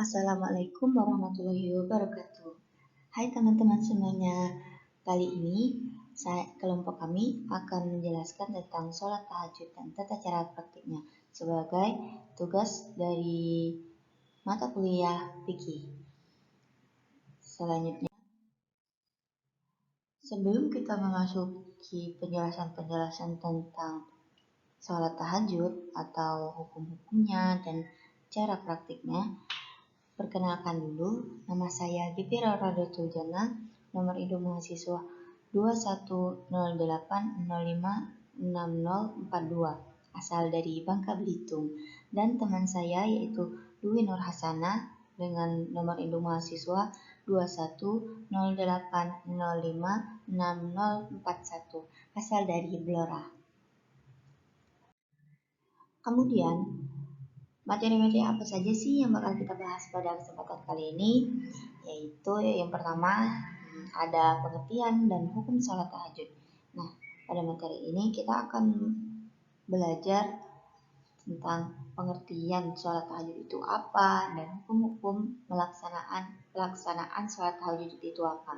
Assalamualaikum warahmatullahi wabarakatuh. Hai teman-teman semuanya. Kali ini kelompok kami akan menjelaskan tentang sholat tahajud dan tata cara praktiknya sebagai tugas dari mata kuliah fikih. Selanjutnya, sebelum kita memasuki penjelasan-penjelasan tentang sholat tahajud atau hukum-hukumnya dan cara praktiknya, perkenalkan dulu, nama saya Bibi Rorodatul Jannah, nomor induk mahasiswa 2108056042, asal dari Bangka Belitung, dan teman saya yaitu Dwi Nur Hasanah dengan nomor induk mahasiswa 2108056041, asal dari Blora. Kemudian, materi-materi apa saja sih yang bakal kita bahas pada kesempatan kali ini? Yaitu yang pertama ada pengertian dan hukum sholat tahajud. Nah, pada materi ini kita akan belajar tentang pengertian sholat tahajud itu apa dan hukum-hukum pelaksanaan sholat tahajud itu apa.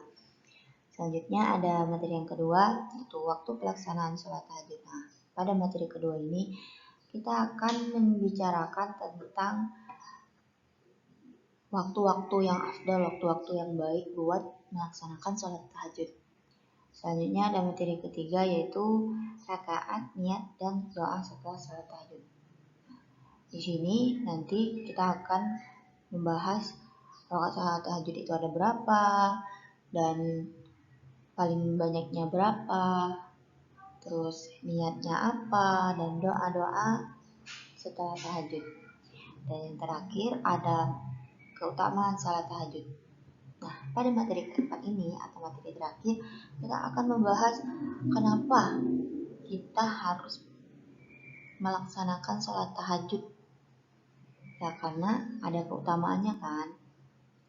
Selanjutnya ada materi yang kedua, yaitu waktu pelaksanaan sholat tahajud. Nah, pada materi kedua ini kita akan membicarakan tentang waktu-waktu yang afdal, waktu-waktu yang baik buat melaksanakan sholat tahajud. Selanjutnya ada materi ketiga yaitu rakaat, niat, dan doa setelah sholat tahajud. Di sini nanti kita akan membahas rakaat sholat tahajud itu ada berapa dan paling banyaknya berapa, terus niatnya apa, dan doa-doa setelah tahajud. Dan yang terakhir ada keutamaan salat tahajud. Nah, pada materi keempat ini atau materi terakhir, kita akan membahas kenapa kita harus melaksanakan salat tahajud. Ya, karena ada keutamaannya kan.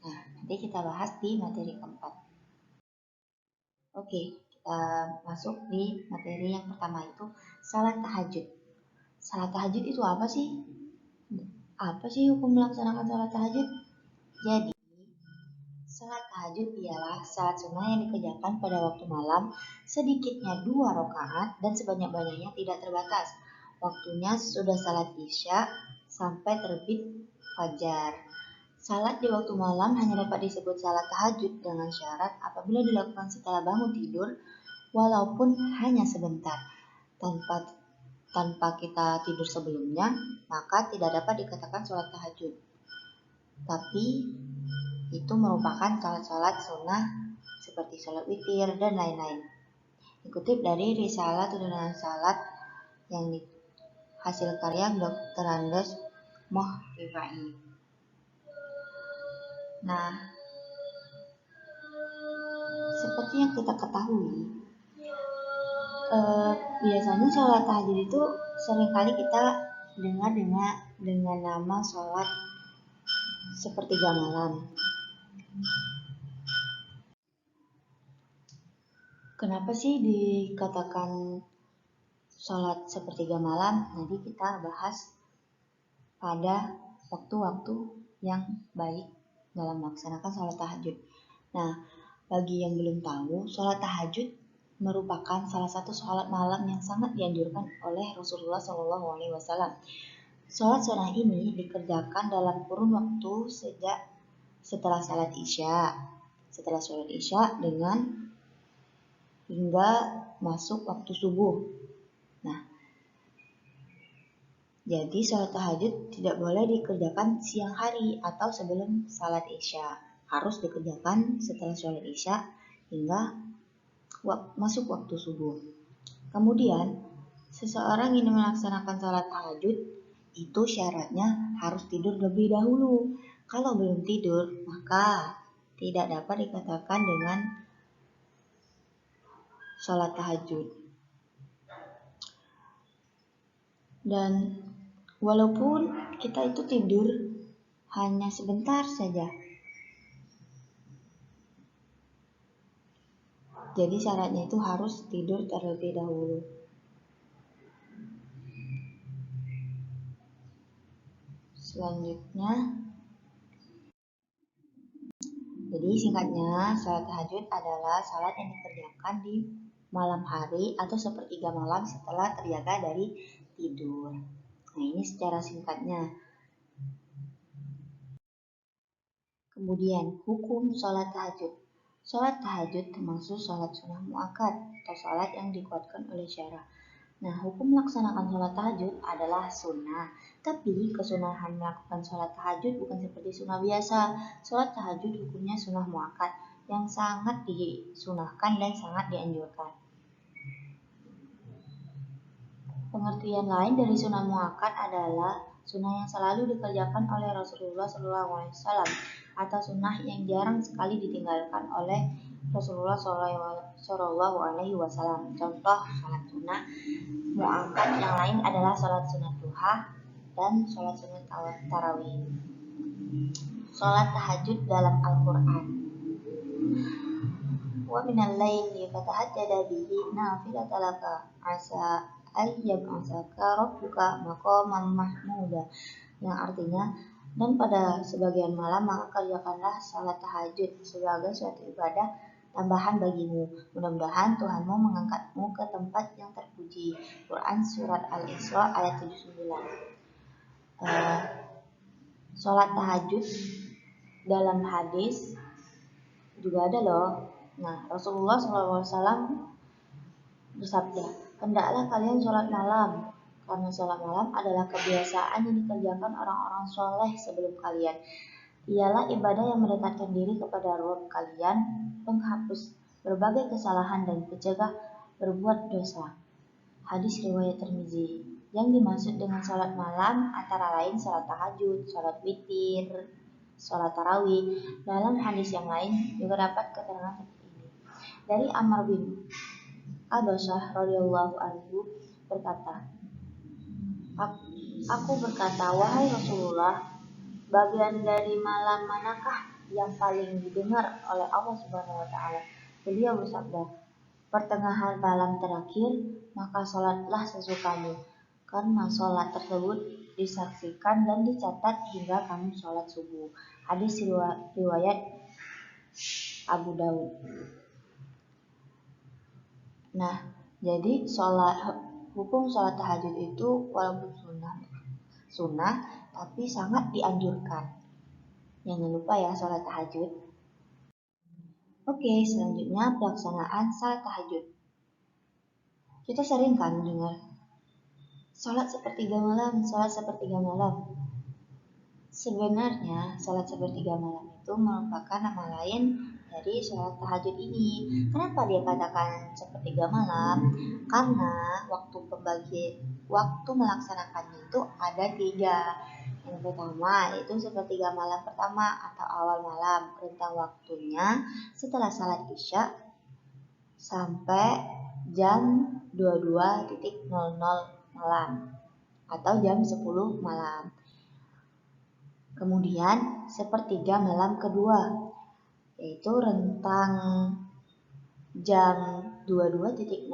Nah, nanti kita bahas di materi keempat. Oke, kita masuk di materi yang pertama, itu salat tahajud. Salat tahajud itu apa sih? Apa sih hukum melaksanakan salat tahajud? Jadi, salat tahajud ialah salat sunnah yang dikerjakan pada waktu malam, sedikitnya 2 rakaat dan sebanyak-banyaknya tidak terbatas. Waktunya sudah salat isya sampai terbit fajar. Salat di waktu malam hanya dapat disebut salat tahajud dengan syarat apabila dilakukan setelah bangun tidur, walaupun hanya sebentar. Tanpa kita tidur sebelumnya, maka tidak dapat dikatakan sholat tahajud. Tapi itu merupakan sholat-sholat sunnah seperti sholat witir dan lain-lain. Dikutip dari Risalah Tuntunan Salat yang hasil karya Dr. Andes Moh Rifai. Nah, seperti yang kita ketahui, biasanya sholat tahajud itu seringkali kita dengar dengan nama sholat sepertiga malam. Kenapa sih dikatakan sholat sepertiga malam? Nanti kita bahas pada waktu-waktu yang baik dalam melaksanakan sholat tahajud. Nah, bagi yang belum tahu, sholat tahajud merupakan salah satu sholat malam yang sangat dianjurkan oleh Rasulullah SAW. Sholat sunnah ini dikerjakan dalam kurun waktu sejak setelah sholat isya dengan hingga masuk waktu subuh. Nah, jadi sholat tahajud tidak boleh dikerjakan siang hari atau sebelum sholat isya. Harus dikerjakan setelah sholat isya hingga masuk waktu subuh. Kemudian, seseorang ingin melaksanakan sholat tahajud, itu syaratnya harus tidur lebih dahulu. Kalau belum tidur, maka tidak dapat dikatakan dengan sholat tahajud. Dan walaupun kita itu tidur hanya sebentar saja, jadi syaratnya itu harus tidur terlebih dahulu. Selanjutnya, Jadi singkatnya, sholat tahajud adalah sholat yang dikerjakan di malam hari atau sepertiga malam setelah terjaga dari tidur. Nah, ini secara singkatnya. Kemudian, hukum sholat tahajud. Sholat tahajud termasuk sholat sunnah muakkad atau sholat yang dikuatkan oleh syara. Nah, hukum melaksanakan sholat tahajud adalah sunnah. Tapi kesunahan melakukan sholat tahajud bukan seperti sunnah biasa. Sholat tahajud hukumnya sunnah muakkad yang sangat disunahkan dan sangat dianjurkan. Pengertian lain dari sunnah muakkad adalah sunnah yang selalu dikerjakan oleh Rasulullah SAW atau sunnah yang jarang sekali ditinggalkan oleh Rasulullah SAW. Contoh sholat sunnah muakkad yang lain adalah sholat sunat duha dan sholat sunat tarawih. Sholat tahajud dalam Al-Quran. Wa minal laili fatahajjada bihi nafilatan laka asa ayyab'asaka rabbuka maqaman mahmuda, yang artinya, dan pada sebagian malam maka kerjakanlah salat tahajud sebagai suatu ibadah tambahan bagimu. Mudah-mudahan Tuhanmu mengangkatmu ke tempat yang terpuji. Quran Surat Al-Isra ayat 79. Sholat tahajud dalam hadis juga ada loh. Nah, Rasulullah SAW bersabda, hendaklah kalian sholat malam, karena sholat malam adalah kebiasaan yang dikerjakan orang-orang soleh sebelum kalian. Ialah ibadah yang mendekatkan diri kepada Rabb kalian, penghapus berbagai kesalahan dan pencegah berbuat dosa. Hadis riwayat Tirmizi. Yang dimaksud dengan sholat malam antara lain sholat tahajud, sholat witir, sholat tarawih. Dalam hadis yang lain juga dapat keterangan seperti ini. Dari Amr bin Abasah radhiyallahu anhu berkata, aku berkata, wahai Rasulullah, bagian dari malam manakah yang paling didengar oleh Allah Subhanahu wa taala? Beliau bersabda, pertengahan malam terakhir, maka sholatlah sesukamu, karena sholat tersebut disaksikan dan dicatat hingga kamu sholat subuh. Hadis riwayat Abu Daud. Nah, jadi hukum sholat tahajud itu walaupun sunnah, tapi sangat dianjurkan. Jangan lupa ya sholat tahajud. Oke, selanjutnya pelaksanaan sholat tahajud. Kita sering kan dengar sholat sepertiga malam, sholat sepertiga malam. Sebenarnya sholat sepertiga malam itu merupakan nama lain dari sholat tahajud ini. Kenapa dia katakan sepertiga malam? Karena waktu melaksanakannya itu ada 3. Yang pertama itu sepertiga malam pertama atau awal malam, rentang waktunya setelah salat isya sampai jam 22.00 malam atau jam 10 malam. Kemudian sepertiga malam kedua, yaitu rentang jam 22.00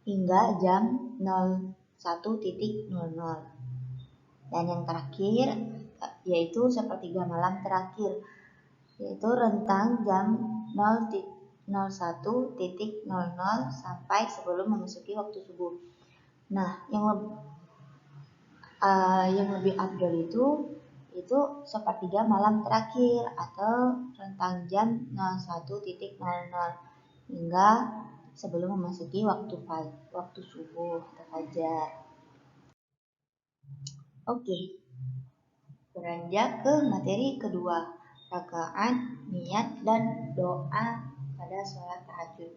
hingga jam 01.00. Dan yang terakhir yaitu sepertiga malam terakhir, yaitu rentang jam 01.00 sampai sebelum memasuki waktu subuh. Nah, yang lebih afdal itu sepertiga malam terakhir atau rentang jam 01.00 hingga sebelum memasuki waktu subuh atau fajar. Oke. Beranjak ke materi kedua, rakaat, niat dan doa pada sholat tahajud.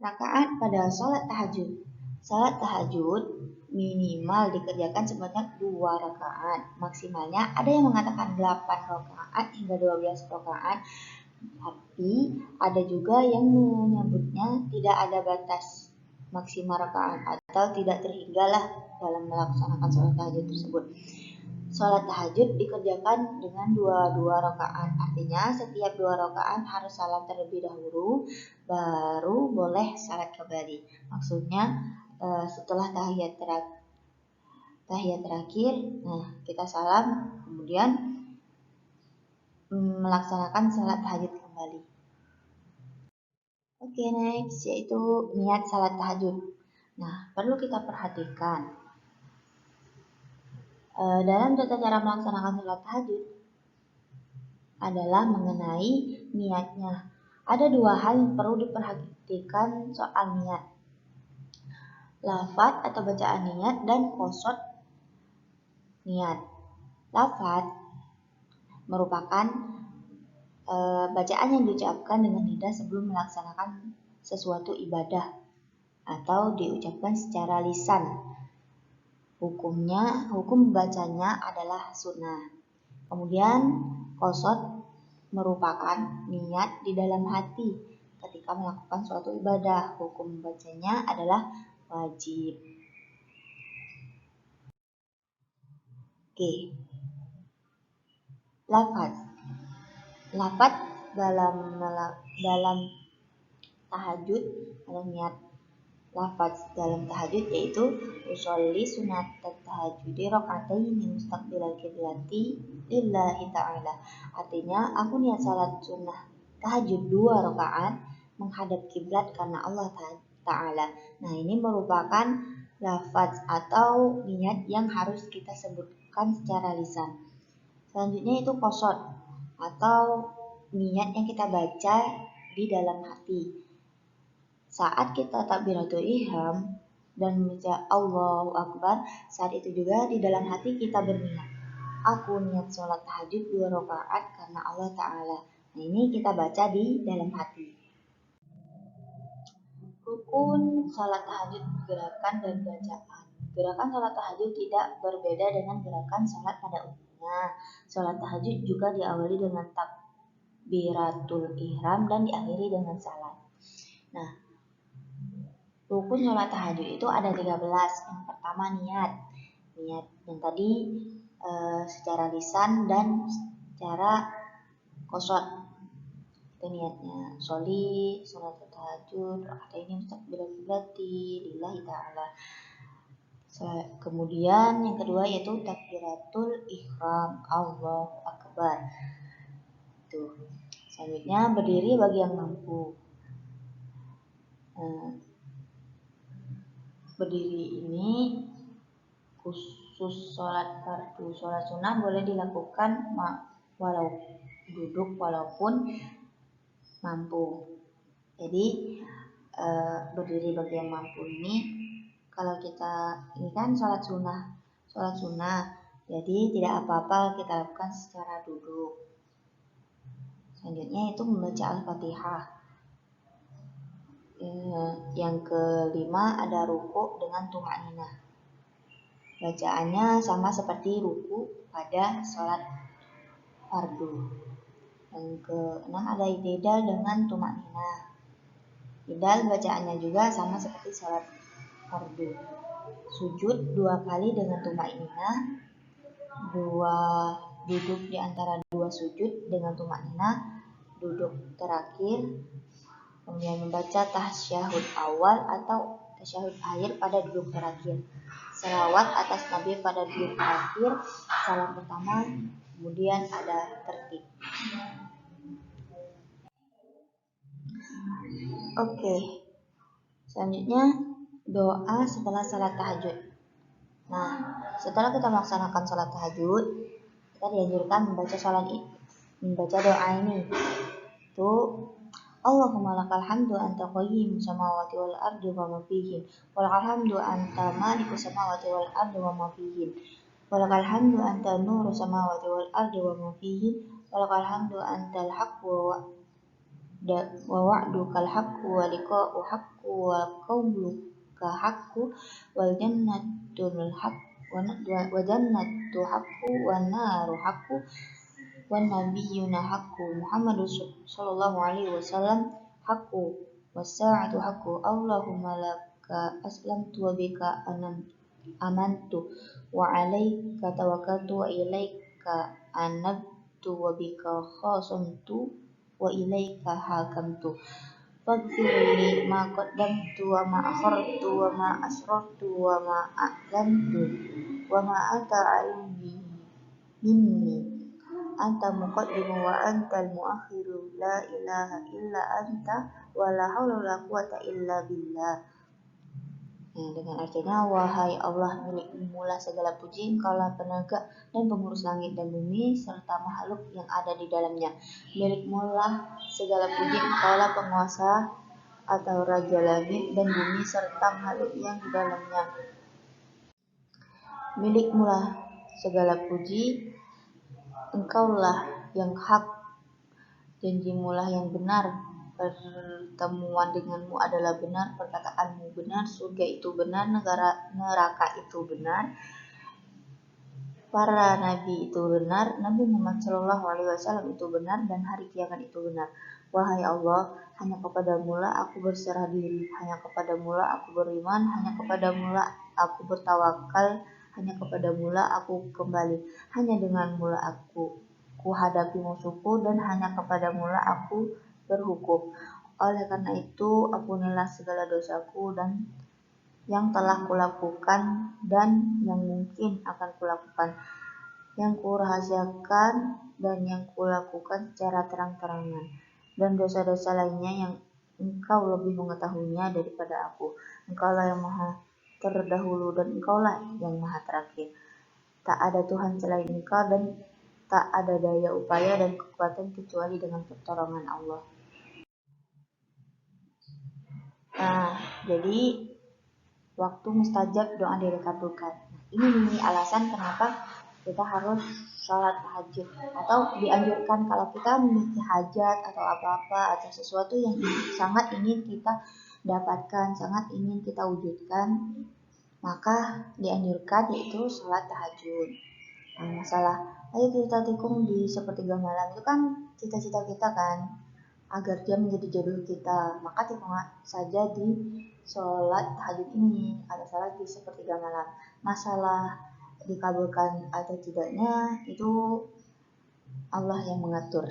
Rakaat pada sholat tahajud. Sholat tahajud minimal dikerjakan sebanyak 2 rakaat. Maksimalnya ada yang mengatakan 8 rakaat hingga 12 rakaat. Tapi ada juga yang menyebutnya tidak ada batas maksimal rakaat atau tidak terhinggalah dalam melaksanakan sholat tahajud tersebut. Sholat tahajud dikerjakan dengan 2 rakaat. Artinya setiap 2 rakaat harus salat terlebih dahulu, baru boleh salat kembali. Maksudnya setelah tahiyat terakhir, nah kita salam, kemudian melaksanakan salat tahajud kembali. Oke, next yaitu niat salat tahajud. Nah, perlu kita perhatikan dalam tata cara melaksanakan salat tahajud adalah mengenai niatnya. Ada dua hal yang perlu diperhatikan soal niat. Lafaz atau bacaan niat dan qasad niat. Lafaz merupakan bacaan yang diucapkan dengan lidah sebelum melaksanakan sesuatu ibadah atau diucapkan secara lisan. Hukum bacanya adalah sunnah. Kemudian qasad merupakan niat di dalam hati ketika melakukan suatu ibadah. Hukum bacanya adalah wajib. Oke. Lafaz dalam tahajud, dalam niat lafaz dalam tahajud yaitu usolli sunat tahajudi rakaataini mustaqbilal qiblati lillahi ta'ala. Artinya aku niat salat sunnah tahajud 2 rakaat menghadap kiblat karena Allah Ta'ala. Nah, ini merupakan lafaz atau niat yang harus kita sebutkan secara lisan. Selanjutnya itu qasad atau niat yang kita baca di dalam hati. Saat kita takbiratul ihram dan membaca Allahu Akbar, saat itu juga di dalam hati kita berniat, aku niat sholat tahajud 2 rakaat karena Allah Ta'ala. Nah, ini kita baca di dalam hati. Rukun sholat tahajud, gerakan dan bacaan. Gerakan sholat tahajud tidak berbeda dengan gerakan sholat pada umumnya. Sholat tahajud juga diawali dengan takbiratul ihram dan diakhiri dengan salat. Nah, rukun sholat tahajud itu ada 13. Yang pertama niat yang tadi secara lisan dan secara qasad. Itu niatnya sholat tahajud rakaat ini mustaqbilal qiblati lillahi ta'ala. Kemudian yang kedua yaitu takbiratul ihram, Allahu Akbar. Tuh. Selanjutnya berdiri bagi yang mampu. Berdiri ini khusus sholat fardu. Sholat sunnah boleh dilakukan walau duduk walaupun mampu. Jadi berdiri bagi yang mampu ini, kalau kita ini kan sholat sunnah, jadi tidak apa-apa kita lakukan secara duduk. Selanjutnya itu membaca Al-Fatihah. Yang kelima ada ruku dengan tumakninah. Bacaannya sama seperti ruku pada sholat fardu. Yang keenam ada i'tidal dengan tumakninah. I'tidal bacaannya juga sama seperti sholat fardu. Sujud 2 kali dengan tumakninah. Duduk di antara 2 sujud dengan tumakninah. Duduk terakhir. Kemudian membaca tasyahud awal atau tasyahud akhir pada duduk terakhir. Salawat atas Nabi pada duduk terakhir, salam pertama, kemudian ada tertib. Oke. Selanjutnya doa setelah salat tahajud. Nah, setelah kita melaksanakan salat tahajud, kita dianjurkan membaca doa ini. Itu Allahumma lakal hamdu anta qayyim samawati wal ardi wa ma fihin wa lakal hamdu anta maliku samawati wal ardi wa ma fihin wa lakal hamdu anta nuru samawati wal ardi wa ma fihin wa lakal hamdu anta al-haqqu wa wa'dukal haqqu wa liqa'u haqqu wa qawluka haqqu wal jannatul haqqu wa jannatu haqqu wa naru haqqu wan nabiyyuna haqqu Muhammadun sallallahu alaihi wasallam haqqu was-sa'atu haqqu Allahumma laka aslamtu wa bika amantu wa 'alaika tawakkaltu wa ilaika anabtu wa bika khasamtu wa ilaika hakamtu faghfir li ma qaddamtu wa ma akhartu wa ma asrartu wa ma a'lantu wa ma anta 'alim minni anta muqaddimu wa antal muakhiru la ilaha illa anta wa la haula wa la quwata illa billah. Nah, dengan artinya, wahai Allah, milikmu lah segala puji, engkaulah penaga dan pengurus langit dan bumi serta makhluk yang ada di dalamnya. Milikmu lah segala puji, engkaulah penguasa atau raja langit dan bumi serta makhluk yang di dalamnya. Milikmu lah segala puji, engkaulah yang hak, janjimulah yang benar, pertemuan denganmu adalah benar, perkataanmu benar, surga itu benar, neraka itu benar, para nabi itu benar, Nabi Muhammad SAW itu benar, dan hari kiamat itu benar. Wahai Allah, hanya kepadamu lah aku berserah diri, hanya kepadamu lah aku beriman, hanya kepadamu lah aku bertawakal, hanya kepadamu lah aku kembali, hanya denganmu lah aku hadapi musuhku, dan hanya kepadamu lah aku berhukum. Oleh karena itu, ampunilah segala dosaku dan yang telah kulakukan dan yang mungkin akan kulakukan, yang kurahasiakan dan yang kulakukan secara terang-terangan, dan dosa-dosa lainnya yang engkau lebih mengetahuinya daripada aku. Engkaulah yang maha terdahulu dan engkaulah yang maha terakhir. Tak ada Tuhan selain engkau dan tak ada daya upaya dan kekuatan kecuali dengan pertolongan Allah. Nah, jadi waktu mustajab doa dikabulkan. Ini alasan kenapa kita harus sholat tahajud, atau dianjurkan kalau kita memiliki hajat atau apa-apa atau sesuatu yang sangat ingin kita dapatkan, sangat ingin kita wujudkan, maka dianjurkan yaitu sholat tahajud. Nah, masalah ayo kita tikung di sepertiga malam itu kan cita-cita kita kan, agar dia menjadi jodoh kita, maka tikung saja di sholat tahajud ini, ada salat di sepertiga malam. Masalah dikabulkan atau tidaknya itu Allah yang mengatur.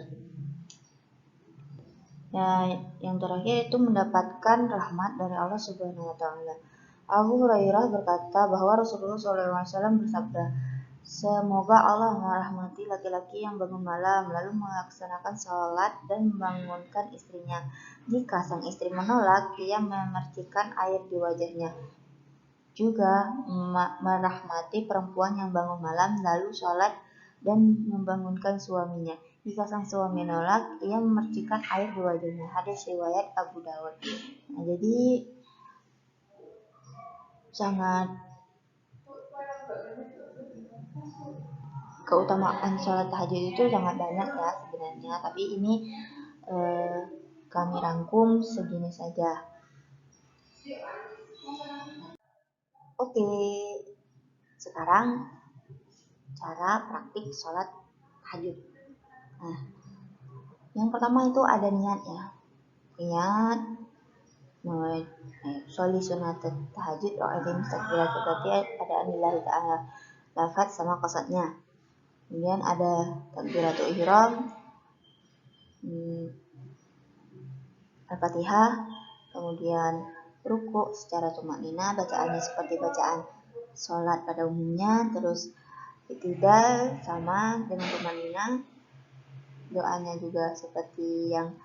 Ya, yang terakhir itu mendapatkan rahmat dari Allah Subhanahu wa taala. Abu Hurairah berkata bahwa Rasulullah SAW bersabda, semoga Allah merahmati laki-laki yang bangun malam lalu melaksanakan sholat dan membangunkan istrinya. Jika sang istri menolak, ia memercikan air di wajahnya. Juga merahmati perempuan yang bangun malam lalu sholat dan membangunkan suaminya. Jika sang suami menolak, ia memercikan air di wajahnya. Hadis riwayat Abu Dawud. Nah, jadi sangat keutamaan sholat tahajud itu sangat banyak ya sebenarnya, tapi ini kami rangkum segini saja. Oke, sekarang cara praktik sholat tahajud. Nah, yang pertama itu ada niat ya, niat sholli sunat tahajud wa'adim takbirat, berarti ada anillahi ta'ala lafaz sama qasatnya. Kemudian ada takbiratul ihram, Al-Fatihah, kemudian ruku secara tumaknina, bacaannya seperti bacaan sholat pada umumnya, terus i'tidal sama dengan tumaknina, doanya juga seperti yang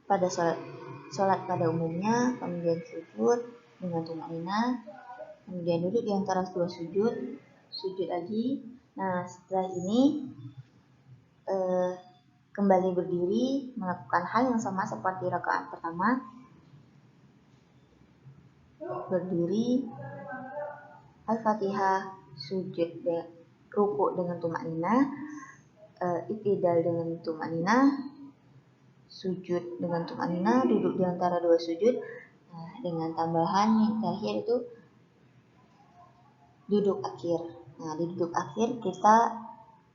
pada sholat pada umumnya, kemudian sujud dengan tumaknina, kemudian duduk di antara dua sujud lagi. Nah, setelah ini kembali berdiri, melakukan hal yang sama seperti rakaat pertama. Berdiri, Al-Fatihah, sujud ruku dengan tumaknina, i'tidal dengan tumaknina, sujud dengan tumaknina, duduk di antara dua sujud. Nah, dengan tambahan yang terakhir itu duduk akhir. Nah, di duduk akhir kita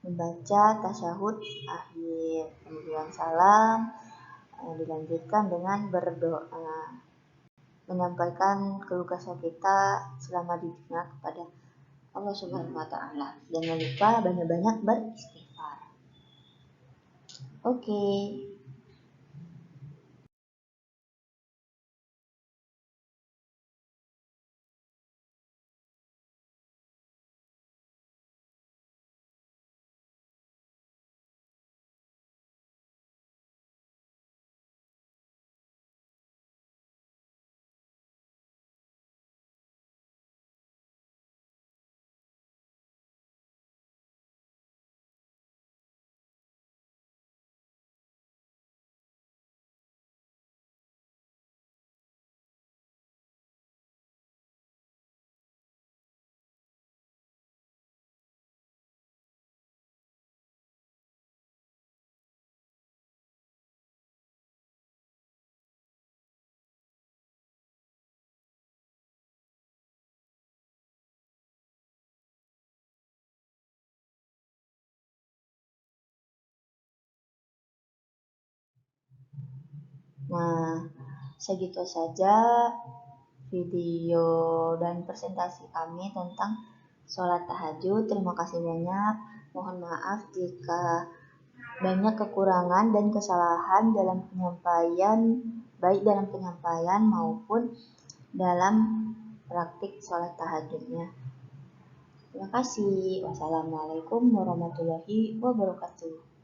membaca tasyahud akhir, kemudian salam, dilanjutkan dengan berdoa, menyampaikan keluh kesah kita selama di dunia kepada Allah Subhanahu wa taala. Jangan lupa banyak-banyak beristighfar. Oke. Nah, segitu saja video dan presentasi kami tentang sholat tahajud. Terima kasih banyak. Mohon maaf jika banyak kekurangan dan kesalahan dalam penyampaian, baik dalam penyampaian maupun dalam praktik sholat tahajudnya. Terima kasih. Wassalamualaikum warahmatullahi wabarakatuh.